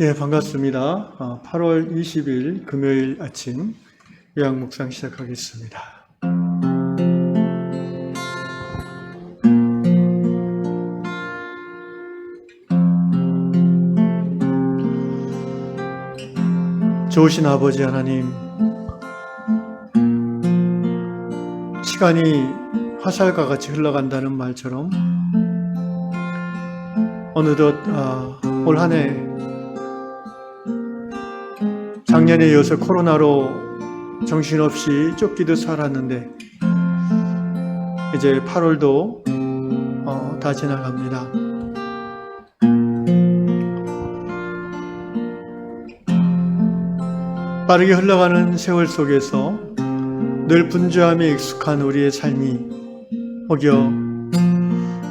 예, 반갑습니다. 8월 20일 금요일 아침 요약 묵상 시작하겠습니다. 좋으신 아버지 하나님, 시간이 화살과 같이 흘러간다는 말처럼 어느덧 올 한 해 작년에 이어서 코로나로 정신없이 쫓기듯 살았는데 이제 8월도 다 지나갑니다. 빠르게 흘러가는 세월 속에서 늘 분주함에 익숙한 우리의 삶이 혹여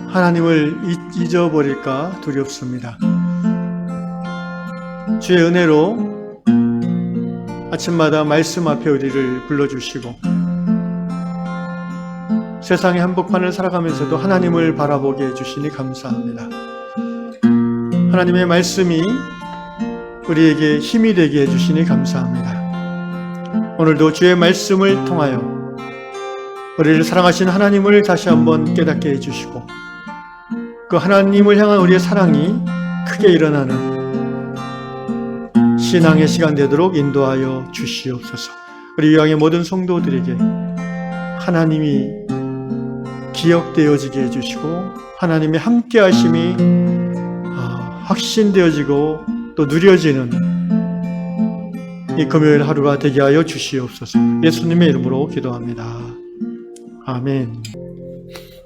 하나님을 잊어버릴까 두렵습니다. 주의 은혜로 아침마다 말씀 앞에 우리를 불러주시고 세상의 한복판을 살아가면서도 하나님을 바라보게 해주시니 감사합니다. 하나님의 말씀이 우리에게 힘이 되게 해주시니 감사합니다. 오늘도 주의 말씀을 통하여 우리를 사랑하신 하나님을 다시 한번 깨닫게 해주시고 그 하나님을 향한 우리의 사랑이 크게 일어나는 신앙의 시간 되도록 인도하여 주시옵소서. 우리 요양의 모든 성도들에게 하나님이 기억되어지게 해주시고 하나님의 함께 하심이 확신되어지고 또 누려지는 이 금요일 하루가 되게 하여 주시옵소서. 예수님의 이름으로 기도합니다. 아멘.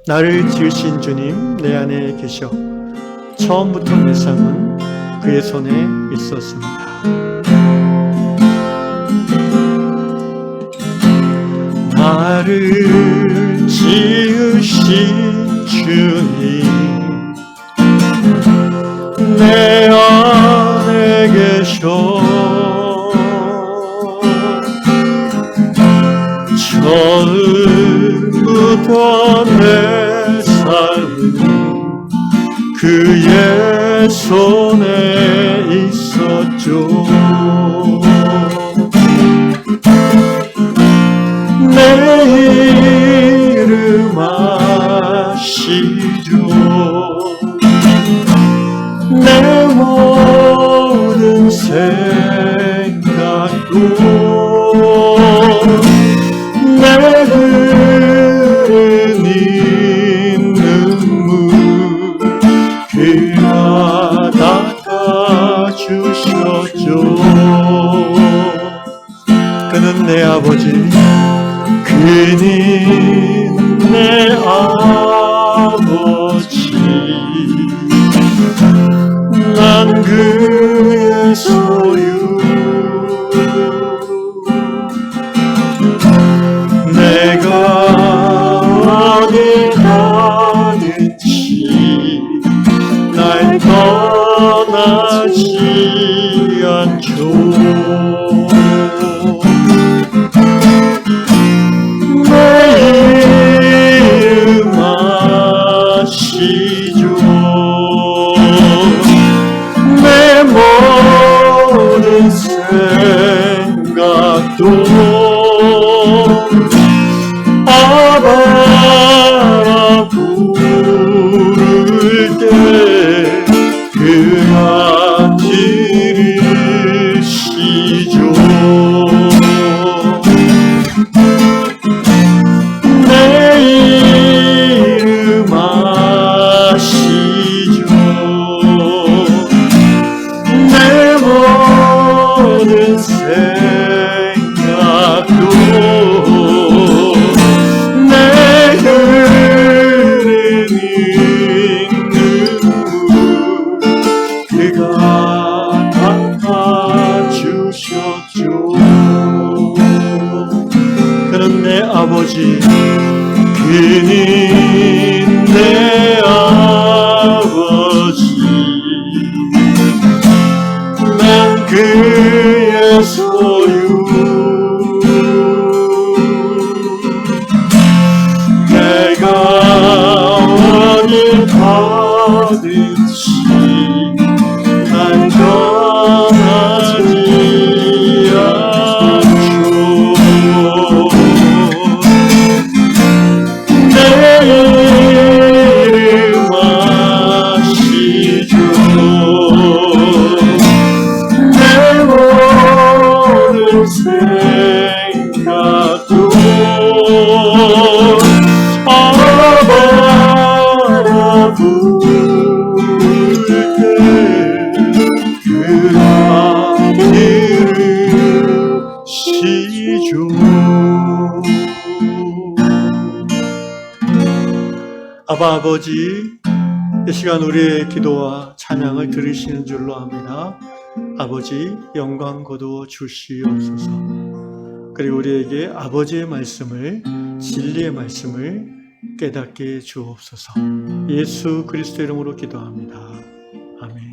나를 지으신 주님 내 안에 계셔 처음부터 내 삶은 그의 손에 있었습니다. 나를 지으신 주님 내 안에 계셔 처음부터 내 삶은 그의 손에 있었죠. 내 이름 아시죠. 내 모든 생각도 내 흐르는 눈물 그가 닦아주셨죠. 그는 내 아버지, 그는 내 아버지, 난 그의 소유. 내가 어디 가든지 날 떠나지 않죠. 내 모든 생각도 아바라 부를 때 그가 들으시죠. 내 이름 아시죠. 내 모든 생각도 내 흐르는 눈물 그가 닦아주셨죠. 그는 내 아버지, 그는 내 아버지, 난 그의 소유. 내가 어디 가든지 난 부를 때 그 아들을 시죠. 아버지, 이 시간 우리의 기도와 찬양을 들으시는 줄로 압니다. 아버지, 영광 거두어 주시옵소서. 그리고 우리에게 아버지의 말씀을, 진리의 말씀을 깨닫게 주옵소서. 예수 그리스도 이름으로 기도합니다. 아멘.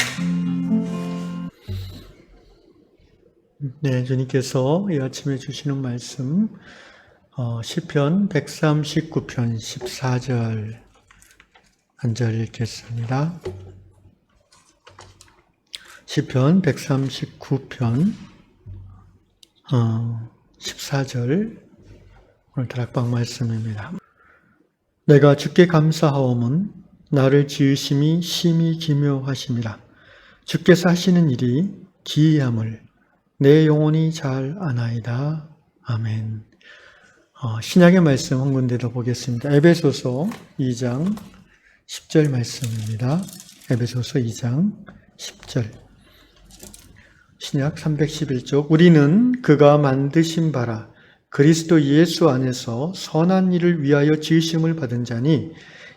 네, 주님께서 이 아침에 주시는 말씀, 시편 139편 14절 한 절 읽겠습니다. 시편 139편 14절 오늘 다락방 말씀입니다. 내가 주께 감사하오면 나를 지으심이 심히 기묘하심이라. 주께서 하시는 일이 기이함을 내 영혼이 잘 아나이다. 아멘. 신약의 말씀 한 군데 더 보겠습니다. 에베소서 2장 10절 말씀입니다. 에베소서 2장 10절. 신약 311쪽. 우리는 그가 만드신 바라 그리스도 예수 안에서 선한 일을 위하여 지으심을 받은 자니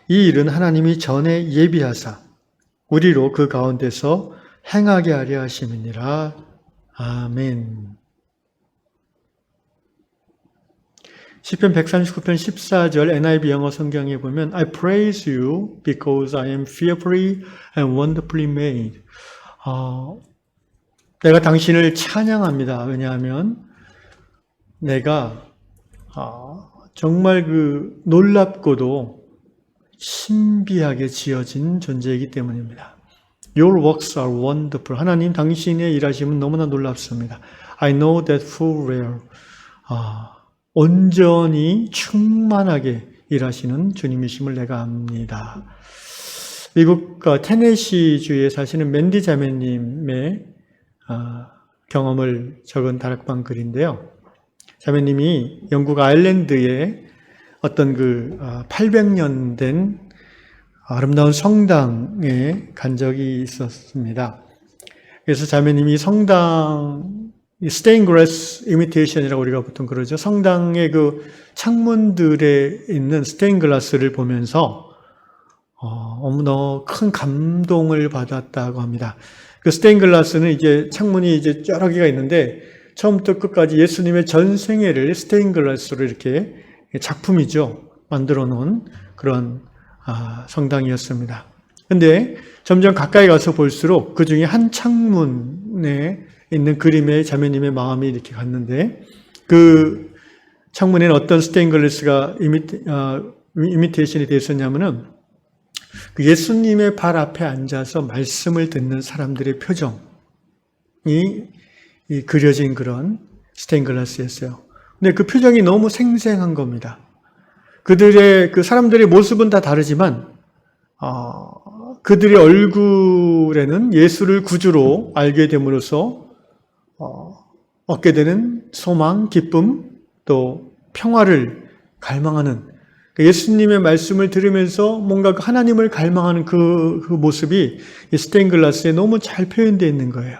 이 일은 하나님이 전에 예비하사 우리로 그 가운데서 행하게 하려 하심이니라. 아멘. 시편 139편 14절 NIV 영어 성경에 보면 I praise you because I am fearfully and wonderfully made. 내가 당신을 찬양합니다. 왜냐하면 내가 정말 그 놀랍고도 신비하게 지어진 존재이기 때문입니다. Your works are wonderful. 하나님 당신의 일하심은 너무나 놀랍습니다. I know that full well. 온전히 충만하게 일하시는 주님이심을 내가 압니다. 미국 테네시주에 사시는 맨디 자매님의 경험을 적은 다락방 글인데요. 자매님이 영국 아일랜드에 어떤 800년 된 아름다운 성당에 간 적이 있었습니다. 그래서 자매님이 성당 스테인 글라스 이미테이션이라고 우리가 보통 그러죠. 성당의 그 창문들에 있는 스테인 글라스를 보면서 너무나 큰 감동을 받았다고 합니다. 그 스테인 글라스는 이제 창문이 이제 여러 개가 있는데 처음부터 끝까지 예수님의 전생애를 스테인 글라스로 이렇게 작품이죠. 만들어 놓은 그런 성당이었습니다. 근데 점점 가까이 가서 볼수록 그 중에 한 창문에 있는 그림에 자매님의 마음이 이렇게 갔는데 그 창문에는 어떤 스테인 글라스가 이미테이션이 되어 있었냐면은 그 예수님의 발 앞에 앉아서 말씀을 듣는 사람들의 표정이 그려진 그런 스테인 글라스였어요. 근데 그 표정이 너무 생생한 겁니다. 그들의 그 사람들의 모습은 다 다르지만 그들의 얼굴에는 예수를 구주로 알게 됨으로써 얻게 되는 소망, 기쁨, 또 평화를 갈망하는 예수님의 말씀을 들으면서 뭔가 하나님을 갈망하는 그 모습이 이 스테인 글라스에 너무 잘 표현되어 있는 거예요.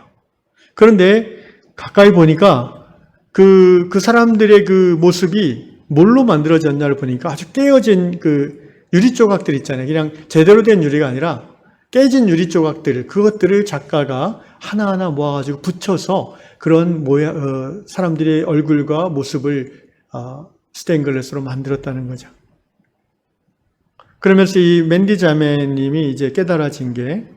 그런데 가까이 보니까 그 사람들의 그 모습이 뭘로 만들어졌냐를 보니까 아주 깨어진 그 유리 조각들 있잖아요. 그냥 제대로 된 유리가 아니라 깨진 유리 조각들, 그것들을 작가가 하나하나 모아가지고 붙여서 그런 사람들의 얼굴과 모습을 스테인 글라스로 만들었다는 거죠. 그러면서 이 맨디 자매님이 이제 깨달아진 게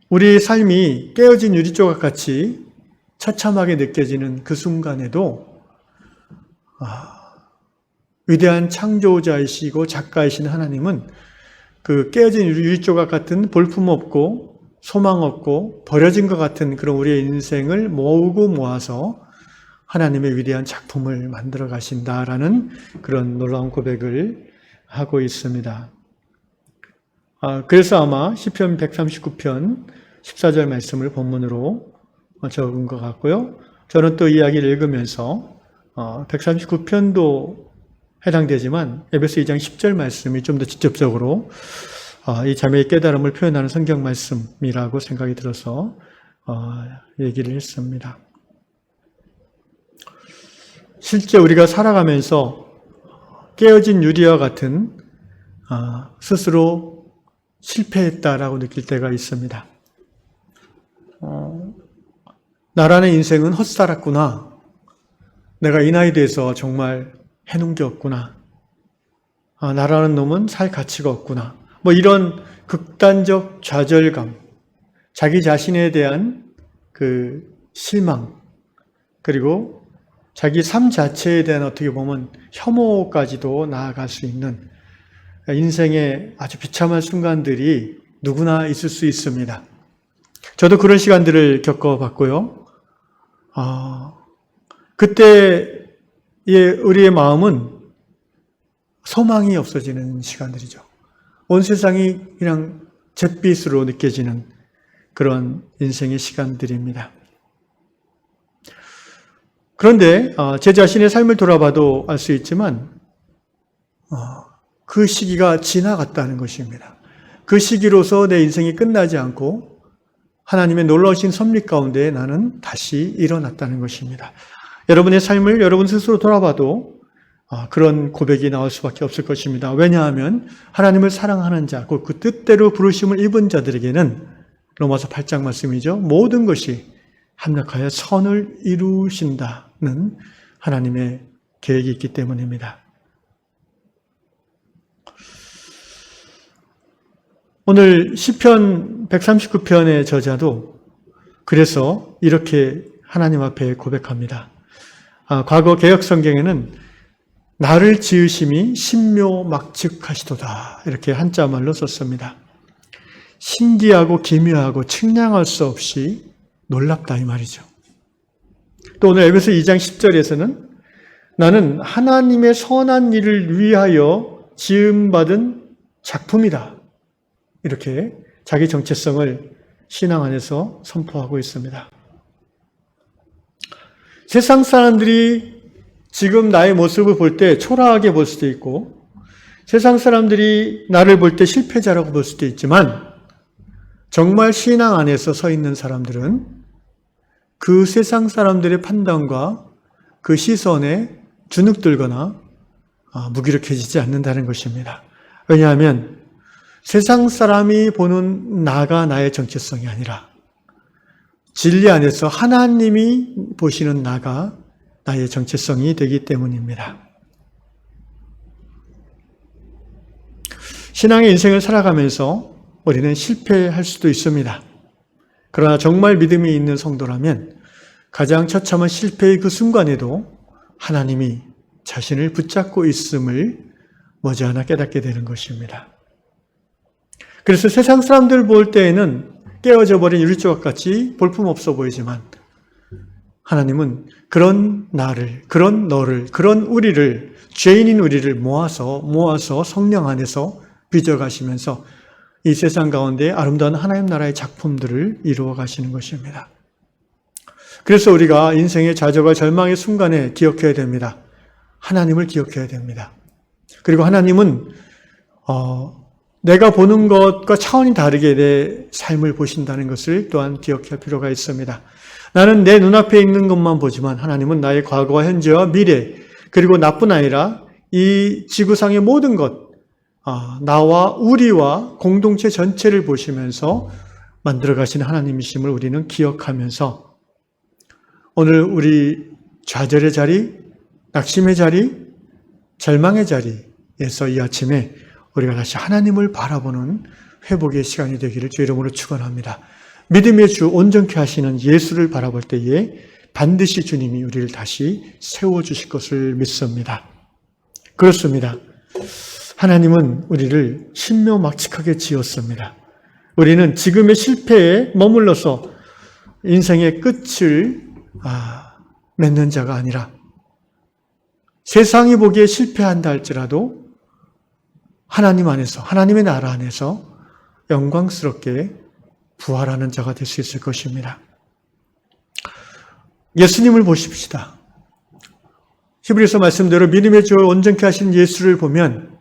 우리의 삶이 깨어진 유리 조각 같이 처참하게 느껴지는 그 순간에도 위대한 창조자이시고 작가이신 하나님은 그 깨어진 유리 조각 같은 볼품없고 소망 없고 버려진 것 같은 그런 우리의 인생을 모으고 모아서 하나님의 위대한 작품을 만들어 가신다라는 그런 놀라운 고백을 하고 있습니다. 그래서 아마 시편 139편 14절 말씀을 본문으로 적은 것 같고요. 저는 또 이야기를 읽으면서 139편도 해당되지만 에베소 2장 10절 말씀이 좀 더 직접적으로 이 자매의 깨달음을 표현하는 성경 말씀이라고 생각이 들어서 얘기를 했습니다. 실제 우리가 살아가면서 깨어진 유리와 같은 스스로 실패했다라고 느낄 때가 있습니다. 나라는 인생은 헛살았구나. 내가 이 나이 돼서 정말 해놓은 게 없구나. 나라는 놈은 살 가치가 없구나. 뭐 이런 극단적 좌절감, 자기 자신에 대한 그 실망, 그리고 자기 삶 자체에 대한 어떻게 보면 혐오까지도 나아갈 수 있는 인생의 아주 비참한 순간들이 누구나 있을 수 있습니다. 저도 그런 시간들을 겪어봤고요. 그때의 우리의 마음은 소망이 없어지는 시간들이죠. 온 세상이 그냥 잿빛으로 느껴지는 그런 인생의 시간들입니다. 그런데 제 자신의 삶을 돌아봐도 알 수 있지만 그 시기가 지나갔다는 것입니다. 그 시기로서 내 인생이 끝나지 않고 하나님의 놀라우신 섭리 가운데 나는 다시 일어났다는 것입니다. 여러분의 삶을 여러분 스스로 돌아봐도 그런 고백이 나올 수밖에 없을 것입니다. 왜냐하면 하나님을 사랑하는 자, 그 뜻대로 부르심을 입은 자들에게는 로마서 8장 말씀이죠. 모든 것이 합력하여 선을 이루신다는 하나님의 계획이 있기 때문입니다. 오늘 시편 139편의 저자도 그래서 이렇게 하나님 앞에 고백합니다. 과거 개역성경에는 나를 지으심이 신묘막측하시도다 이렇게 한자말로 썼습니다. 신기하고 기묘하고 측량할 수 없이 놀랍다 이 말이죠. 또 오늘 에베소 2장 10절에서는 나는 하나님의 선한 일을 위하여 지음받은 작품이다. 이렇게 자기 정체성을 신앙 안에서 선포하고 있습니다. 세상 사람들이 지금 나의 모습을 볼 때 초라하게 볼 수도 있고 세상 사람들이 나를 볼 때 실패자라고 볼 수도 있지만 정말 신앙 안에서 서 있는 사람들은 그 세상 사람들의 판단과 그 시선에 주눅들거나 무기력해지지 않는다는 것입니다. 왜냐하면 세상 사람이 보는 나가 나의 정체성이 아니라 진리 안에서 하나님이 보시는 나가 나의 정체성이 되기 때문입니다. 신앙의 인생을 살아가면서 우리는 실패할 수도 있습니다. 그러나 정말 믿음이 있는 성도라면 가장 처참한 실패의 그 순간에도 하나님이 자신을 붙잡고 있음을 머지않아 깨닫게 되는 것입니다. 그래서 세상 사람들 볼 때에는 깨어져 버린 유리조각같이 볼품없어 보이지만 하나님은 그런 나를, 그런 너를, 그런 우리를, 죄인인 우리를 모아서 성령 안에서 빚어가시면서 이 세상 가운데 아름다운 하나님 나라의 작품들을 이루어 가시는 것입니다. 그래서 우리가 인생의 좌절과 절망의 순간에 기억해야 됩니다. 하나님을 기억해야 됩니다. 그리고 하나님은 내가 보는 것과 차원이 다르게 내 삶을 보신다는 것을 또한 기억할 필요가 있습니다. 나는 내 눈앞에 있는 것만 보지만 하나님은 나의 과거와 현재와 미래 그리고 나뿐 아니라 이 지구상의 모든 것 나와 우리와 공동체 전체를 보시면서 만들어가신 하나님이심을 우리는 기억하면서 오늘 우리 좌절의 자리, 낙심의 자리, 절망의 자리에서 이 아침에 우리가 다시 하나님을 바라보는 회복의 시간이 되기를 주 이름으로 축원합니다. 믿음의 주 온전케 하시는 예수를 바라볼 때에 반드시 주님이 우리를 다시 세워주실 것을 믿습니다. 그렇습니다. 하나님은 우리를 신묘막측하게 지었습니다. 우리는 지금의 실패에 머물러서 인생의 끝을 맺는 자가 아니라 세상이 보기에 실패한다 할지라도 하나님 안에서, 하나님의 나라 안에서 영광스럽게 부활하는 자가 될 수 있을 것입니다. 예수님을 보십시다. 히브리서 말씀대로 믿음의 주 온전케 하신 예수를 보면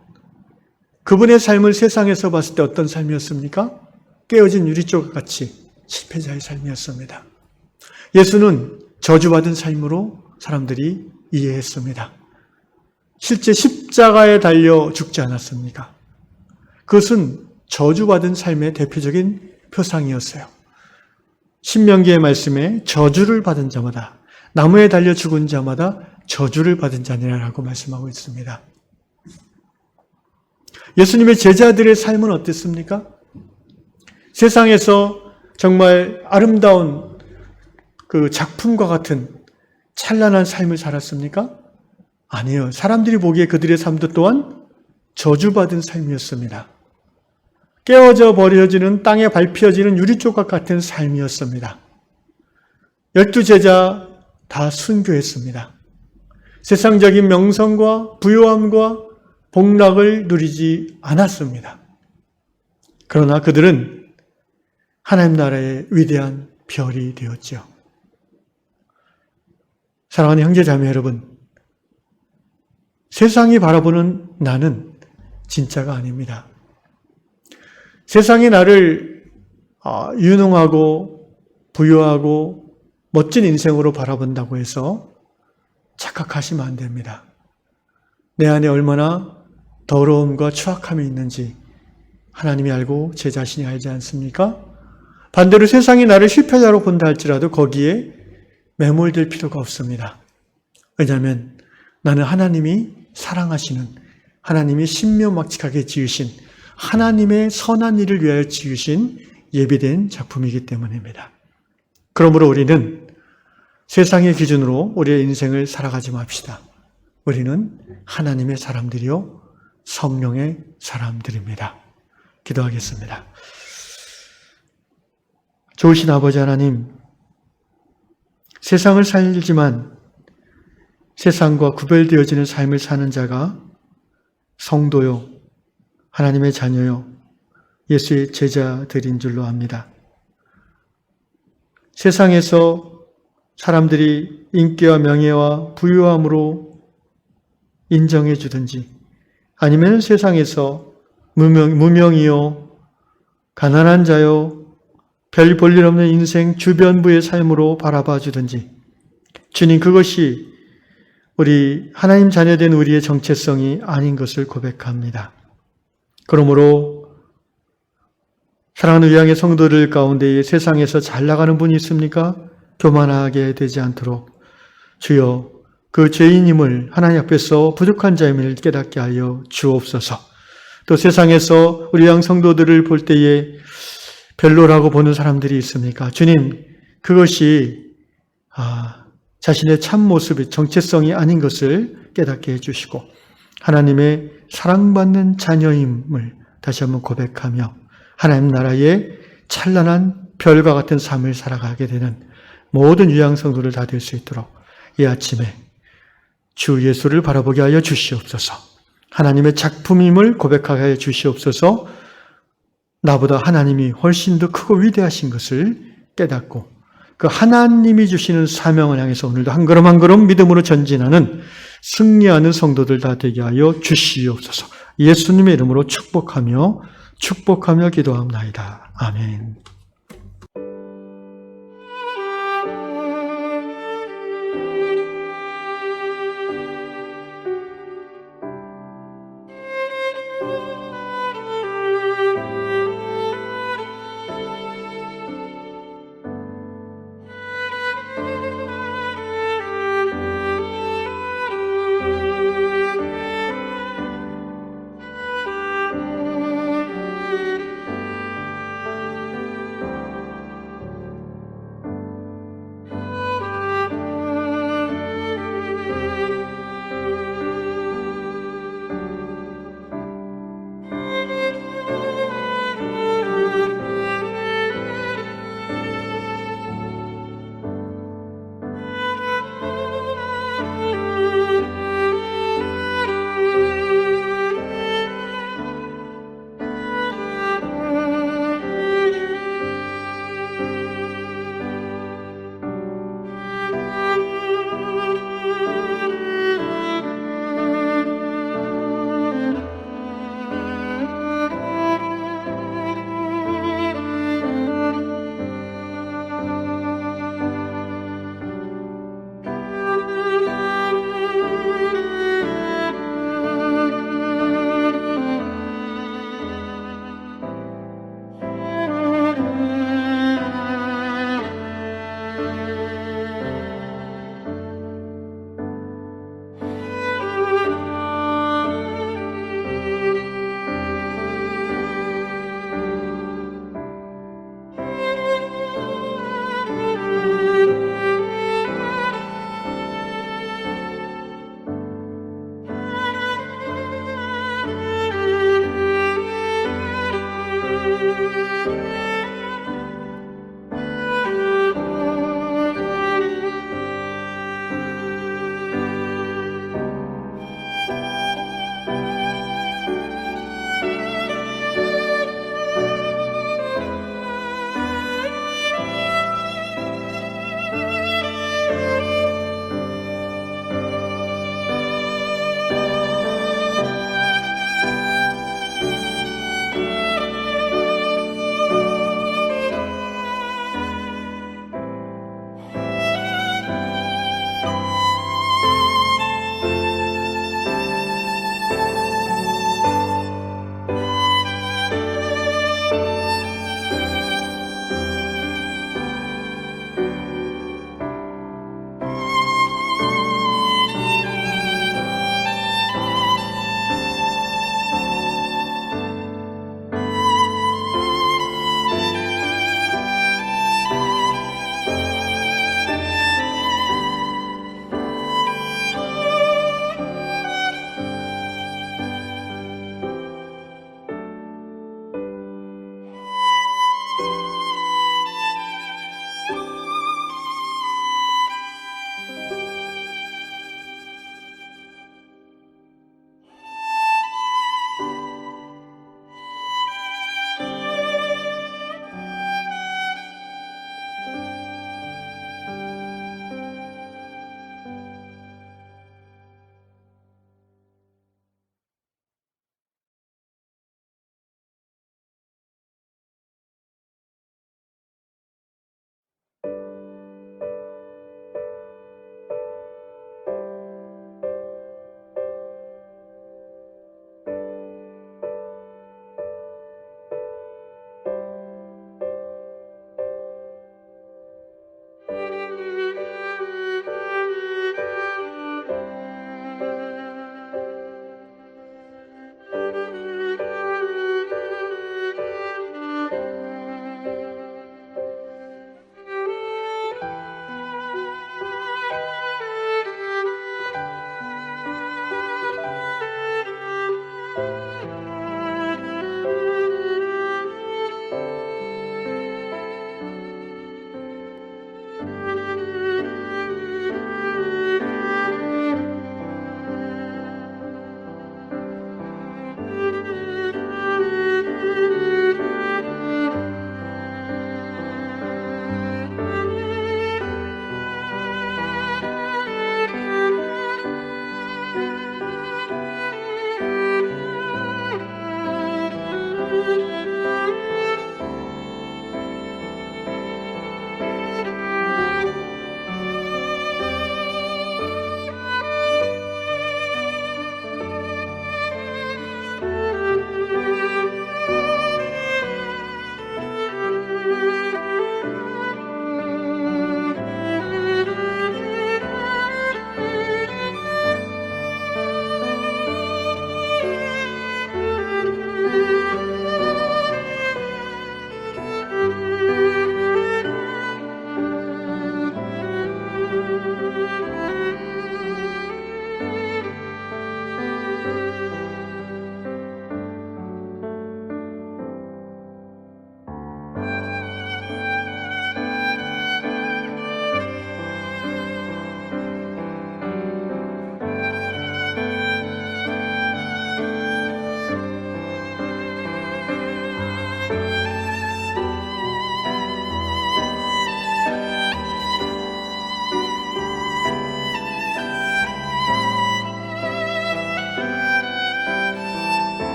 그분의 삶을 세상에서 봤을 때 어떤 삶이었습니까? 깨어진 유리조각 같이 실패자의 삶이었습니다. 예수는 저주받은 삶으로 사람들이 이해했습니다. 실제 십자가에 달려 죽지 않았습니까? 그것은 저주받은 삶의 대표적인 표상이었어요. 신명기의 말씀에 저주를 받은 자마다, 나무에 달려 죽은 자마다 저주를 받은 자니라라고 말씀하고 있습니다. 예수님의 제자들의 삶은 어땠습니까? 세상에서 정말 아름다운 그 작품과 같은 찬란한 삶을 살았습니까? 아니요. 사람들이 보기에 그들의 삶도 또한 저주받은 삶이었습니다. 깨어져 버려지는 땅에 밟혀지는 유리조각 같은 삶이었습니다. 12제자 다 순교했습니다. 세상적인 명성과 부요함과 복락을 누리지 않았습니다. 그러나 그들은 하나님 나라의 위대한 별이 되었죠. 사랑하는 형제자매 여러분, 세상이 바라보는 나는 진짜가 아닙니다. 세상이 나를 유능하고 부유하고 멋진 인생으로 바라본다고 해서 착각하시면 안 됩니다. 내 안에 얼마나 더러움과 추악함이 있는지 하나님이 알고 제 자신이 알지 않습니까? 반대로 세상이 나를 실패자로 본다 할지라도 거기에 매몰될 필요가 없습니다. 왜냐하면 나는 하나님이 사랑하시는, 하나님이 신묘막측하게 지으신, 하나님의 선한 일을 위하여 지으신 예비된 작품이기 때문입니다. 그러므로 우리는 세상의 기준으로 우리의 인생을 살아가지 맙시다. 우리는 하나님의 사람들이요 성령의 사람들입니다. 기도하겠습니다. 좋으신 아버지 하나님, 세상을 살지만 세상과 구별되어지는 삶을 사는 자가 성도요, 하나님의 자녀요, 예수의 제자들인 줄로 압니다. 세상에서 사람들이 인기와 명예와 부유함으로 인정해 주든지 아니면 세상에서 무명이요, 가난한 자요, 별 볼 일 없는 인생 주변부의 삶으로 바라봐 주든지 주님, 그것이 우리 하나님 자녀된 우리의 정체성이 아닌 것을 고백합니다. 그러므로 사랑하는 위양의 성도들 가운데 세상에서 잘 나가는 분이 있습니까? 교만하게 되지 않도록 주여 그 죄인임을 하나님 앞에서 부족한 자임을 깨닫게 하여 주옵소서. 또 세상에서 우리 위양 성도들을 볼 때에 별로라고 보는 사람들이 있습니까? 주님, 그것이 자신의 참 모습이 정체성이 아닌 것을 깨닫게 해주시고 하나님의 사랑받는 자녀임을 다시 한번 고백하며 하나님 나라의 찬란한 별과 같은 삶을 살아가게 되는 모든 유양 성도들 다 될 수 있도록 이 아침에 주 예수를 바라보게 하여 주시옵소서. 하나님의 작품임을 고백하게 하여 주시옵소서. 나보다 하나님이 훨씬 더 크고 위대하신 것을 깨닫고 그 하나님이 주시는 사명을 향해서 오늘도 한 걸음 한 걸음 믿음으로 전진하는 승리하는 성도들 다 되게 하여 주시옵소서. 예수님의 이름으로 축복하며 기도합나이다. 아멘.